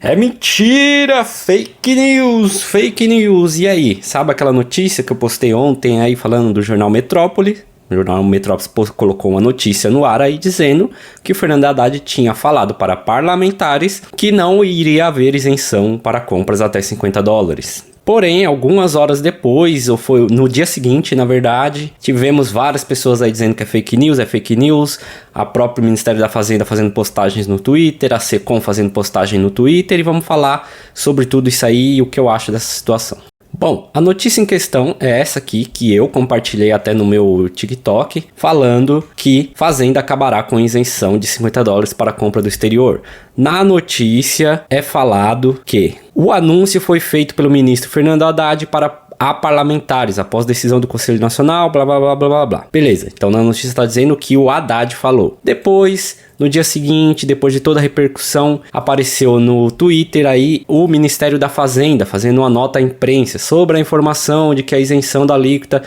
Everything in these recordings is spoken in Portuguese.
É mentira! Fake news! Fake news! E aí, sabe aquela notícia que eu postei ontem aí falando do Jornal Metrópole? O Jornal Metrópole colocou uma notícia no ar aí dizendo que o Fernando Haddad tinha falado para parlamentares que não iria haver isenção para compras até $50. Porém, algumas horas depois, ou foi no dia seguinte, na verdade, tivemos várias pessoas aí dizendo que é fake news, a própria Ministério da Fazenda fazendo postagens no Twitter, a Secom fazendo postagem no Twitter, e vamos falar sobre tudo isso aí e o que eu acho dessa situação. Bom, a notícia em questão é essa aqui, que eu compartilhei até no meu TikTok, falando que Fazenda acabará com isenção de $50 para a compra do exterior. Na notícia é falado que o anúncio foi feito pelo ministro Fernando Haddad para a parlamentares, após decisão do Conselho Nacional, blá blá blá blá blá blá. Beleza, então na notícia está dizendo que o Haddad falou. Depois, no dia seguinte, depois de toda a repercussão, apareceu no Twitter aí o Ministério da Fazenda fazendo uma nota à imprensa sobre a informação de que a isenção da alíquota.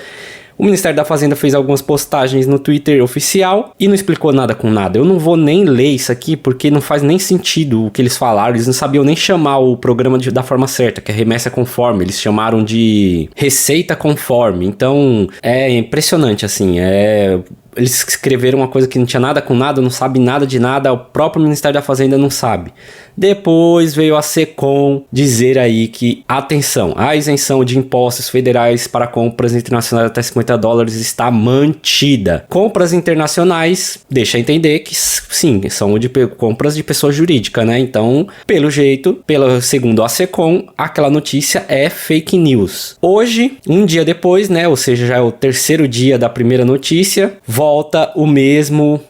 O Ministério da Fazenda fez algumas postagens no Twitter oficial e não explicou nada com nada. Eu não vou nem ler isso aqui porque não faz nem sentido o que eles falaram. Eles não sabiam nem chamar o programa da forma certa, que é remessa conforme. Eles chamaram de receita conforme. Então é impressionante assim, eles escreveram uma coisa que não tinha nada com nada, não sabe nada de nada, o próprio Ministério da Fazenda não sabe. Depois veio a Secom dizer aí que, atenção, a isenção de impostos federais para compras internacionais até $50 está mantida. Compras internacionais, deixa entender que sim, são compras de pessoa jurídica, né? Então, pelo jeito, segundo a Secom, aquela notícia é fake news. Hoje, um dia depois, né? Ou seja, já é o terceiro dia da primeira notícia, volta o mesmo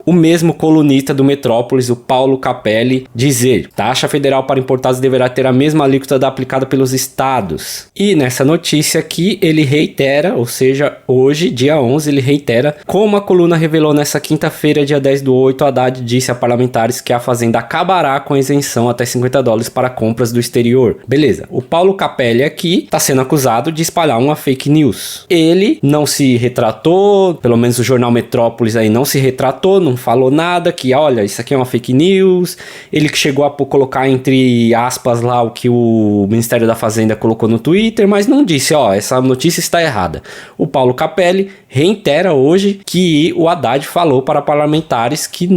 colunista do Metrópolis, o Paulo Capelli, dizer: taxa federal para importados deverá ter a mesma alíquota da aplicada pelos estados. E nessa notícia aqui, ele reitera, ou seja, hoje, dia 11, ele reitera, como a coluna revelou nessa quinta-feira, dia 10/8, Haddad disse a parlamentares que a Fazenda acabará com a isenção até $50 para compras do exterior. Beleza, o Paulo Capelli aqui está sendo acusado de espalhar uma fake news. Ele não se retratou, pelo menos o jornal Metrópolis aí não se retratou, não falou nada, que olha, isso aqui é uma fake news. Ele que chegou a colocar entre aspas lá o que o Ministério da Fazenda colocou no Twitter, mas não disse, essa notícia está errada. O Paulo Capelli reitera hoje que o Haddad falou para parlamentares que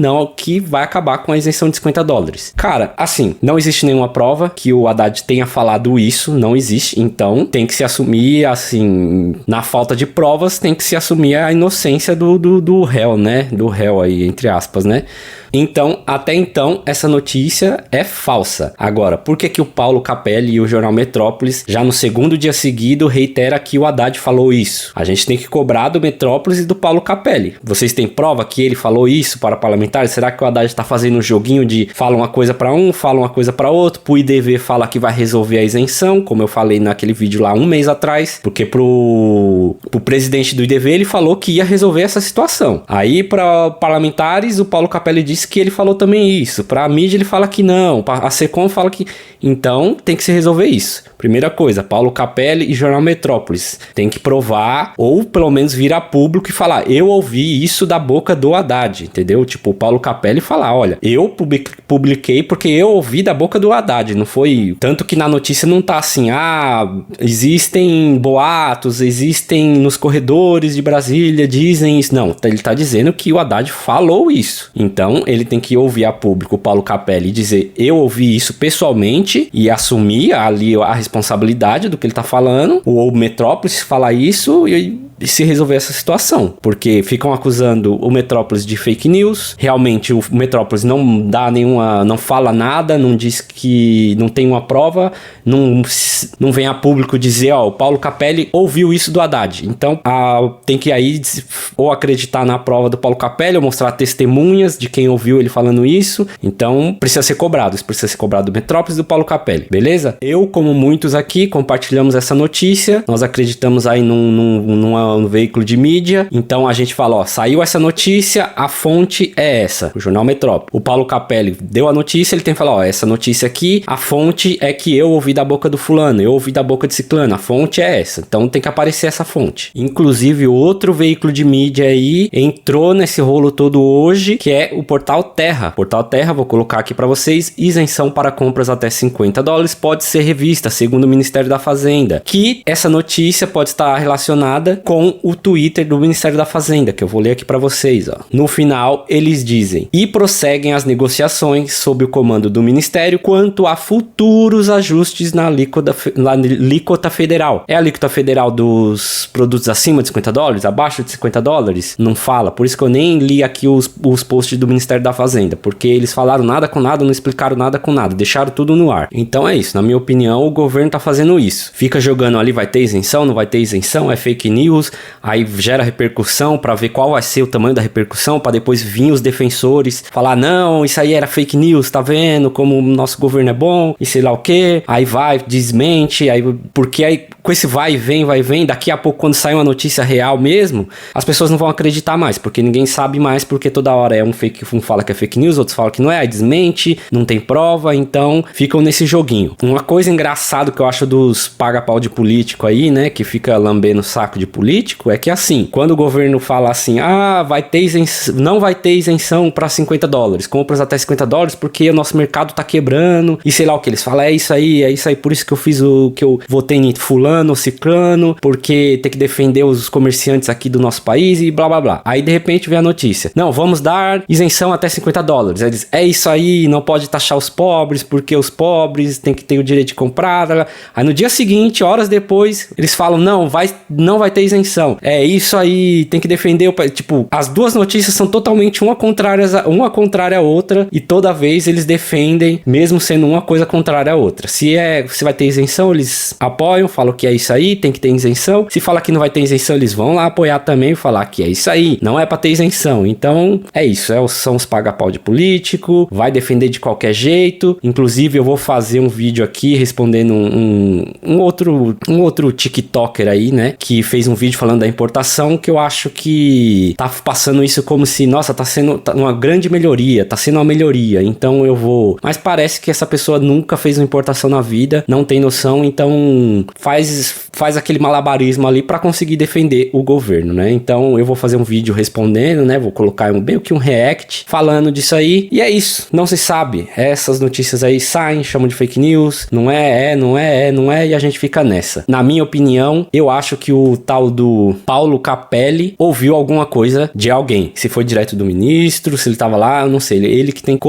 vai acabar com a isenção de $50. Cara, assim, não existe nenhuma prova que o Haddad tenha falado isso, não existe, então tem que se assumir, assim, na falta de provas, tem que se assumir a inocência do réu, né? Do réu aí, entre aspas, né? Então, até então, essa notícia é falsa. Agora, por que o Paulo Capelli e o jornal Metrópolis, já no segundo dia seguido, reitera que o Haddad falou isso? A gente tem que cobrar do Metrópolis e do Paulo Capelli. Vocês têm prova que ele falou isso para parlamentares? Será que o Haddad está fazendo um joguinho de fala uma coisa para um, fala uma coisa para outro? Pro IDV fala que vai resolver a isenção, como eu falei naquele vídeo lá um mês atrás, porque pro presidente do IDV ele falou que ia resolver essa situação. Aí para parlamentares o Paulo Capelli disse que ele falou também isso. Para a mídia ele fala que não, a Secom fala que... Então tem que se resolver isso. Primeira coisa, Paulo Capelli e jornal Metrópolis tem que provar, ou pelo menos vir a público e falar: eu ouvi isso da boca do Haddad, entendeu? Tipo, o Paulo Capelli falar: olha, eu publiquei porque eu ouvi da boca do Haddad, não foi... Tanto que na notícia não tá assim, existem boatos, existem nos corredores de Brasília, dizem isso. Não, ele tá dizendo que o Haddad falou isso. Então, ele tem que ouvir a público, o Paulo Capelli, e dizer: eu ouvi isso pessoalmente, e assumir ali a responsabilidade do que ele tá falando, ou o Metrópolis falar isso e se resolver essa situação, porque ficam acusando o Metrópolis de fake news. Realmente o Metrópolis não dá não fala nada, não diz que não tem uma prova, não vem a público dizer, o Paulo Capelli ouviu isso do Haddad. Então tem que aí ou acreditar na prova do Paulo Capelli ou mostrar testemunhas de quem ouviu ele falando isso. Então precisa ser cobrado, isso precisa ser cobrado do Metrópolis e do Paulo Capelli, beleza? Eu, como muitos aqui, compartilhamos essa notícia, nós acreditamos aí numa no veículo de mídia, então a gente fala, ó, saiu essa notícia, a fonte é essa, o Jornal Metrópole. O Paulo Capelli deu a notícia, ele tem que falar, ó, essa notícia aqui, a fonte é que eu ouvi da boca do fulano, eu ouvi da boca de ciclano, a fonte é essa, então tem que aparecer essa fonte. Inclusive, outro veículo de mídia aí entrou nesse rolo todo hoje, que é o Portal Terra. Portal Terra, vou colocar aqui para vocês, isenção para compras até $50 pode ser revista, segundo o Ministério da Fazenda, que essa notícia pode estar relacionada com o Twitter do Ministério da Fazenda, que eu vou ler aqui para vocês, ó. No final, eles dizem, e prosseguem as negociações sob o comando do Ministério quanto a futuros ajustes na alíquota federal. É a alíquota federal dos produtos acima de $50? Abaixo de $50? Não fala, por isso que eu nem li aqui os posts do Ministério da Fazenda, porque eles falaram nada com nada, não explicaram nada com nada, deixaram tudo no ar. Então é isso, na minha opinião, o governo tá fazendo isso. Fica jogando ali, vai ter isenção, não vai ter isenção, é fake news, aí gera repercussão pra ver qual vai ser o tamanho da repercussão, pra depois vir os defensores falar, não, isso aí era fake news, tá vendo como o nosso governo é bom, e sei lá o que, aí vai, desmente, aí, porque aí com esse vai e vem, daqui a pouco quando sai uma notícia real mesmo, as pessoas não vão acreditar mais, porque ninguém sabe mais, porque toda hora é um fala que é fake news, outros falam que não é, aí desmente, não tem prova, então ficam nesse joguinho. Uma coisa engraçada que eu acho dos paga-pau de político aí, né, que fica lambendo o saco de político, é que assim, quando o governo fala assim, vai ter isenção, não vai ter isenção para $50, compras até $50 porque o nosso mercado tá quebrando, e sei lá o que eles falam, é isso aí, por isso que eu fiz o que eu votei em fulano, ciclano, porque tem que defender os comerciantes aqui do nosso país e blá blá blá. Aí de repente vem a notícia, não, vamos dar isenção até $50. Aí diz, é isso aí, não pode taxar os pobres, porque os pobres têm que ter o direito de comprar. Aí no dia seguinte, horas depois, eles falam, não vai ter isenção. É isso aí, tem que defender o país. Tipo, as duas notícias são totalmente uma contrária à outra, e toda vez eles defendem, mesmo sendo uma coisa contrária à outra. Se vai ter isenção, eles apoiam, falam que é isso aí, tem que ter isenção. Se fala que não vai ter isenção, eles vão lá apoiar também e falar que é isso aí, não é pra ter isenção. Então, é isso, são os paga-pau de político, vai defender de qualquer jeito. Inclusive, eu vou fazer um vídeo aqui respondendo um outro TikToker aí, né, que fez um vídeo falando da importação, que eu acho que tá passando isso como se, nossa, tá sendo uma grande melhoria, tá sendo uma melhoria, então eu vou... Mas parece que essa pessoa nunca fez uma importação na vida, não tem noção, então faz aquele malabarismo ali pra conseguir defender o governo, né? Então eu vou fazer um vídeo respondendo, né, vou colocar meio que um react falando disso aí, e é isso, não se sabe, essas notícias aí saem, chamam de fake news, não é, e a gente fica nessa. Na minha opinião, eu acho que o tal do Paulo Capelli ouviu alguma coisa de alguém, se foi direto do ministro, se ele tava lá, eu não sei, ele que tem que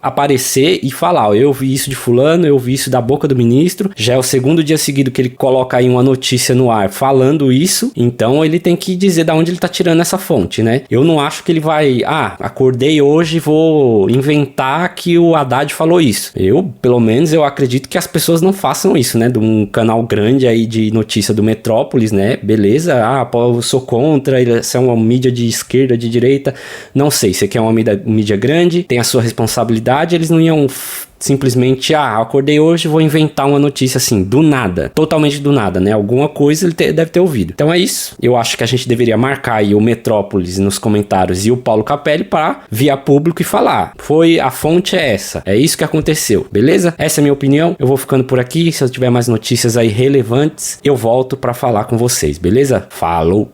aparecer e falar, ó, eu ouvi isso de fulano, eu ouvi isso da boca do ministro, já é o segundo dia seguido que ele coloca aí uma notícia no ar falando isso, então ele tem que dizer da onde ele tá tirando essa fonte, né? Eu não acho que ele vai, acordei hoje, vou inventar que o Haddad falou isso. Pelo menos, eu acredito que as pessoas não façam isso, né? De um canal grande aí de notícia do Metrópolis, né? Beleza, eu sou contra, isso é uma mídia de esquerda, de direita, não sei, você quer uma mídia grande, tem a sua responsabilidade, eles não iam simplesmente, acordei hoje, vou inventar uma notícia assim, do nada, totalmente do nada, né? Alguma coisa ele deve ter ouvido. Então é isso, eu acho que a gente deveria marcar aí o Metrópolis nos comentários e o Paulo Capelli para via público e falar, a fonte é essa, é isso que aconteceu, beleza? Essa é a minha opinião, eu vou ficando por aqui, se eu tiver mais notícias aí relevantes, eu volto para falar com vocês, beleza? Falou!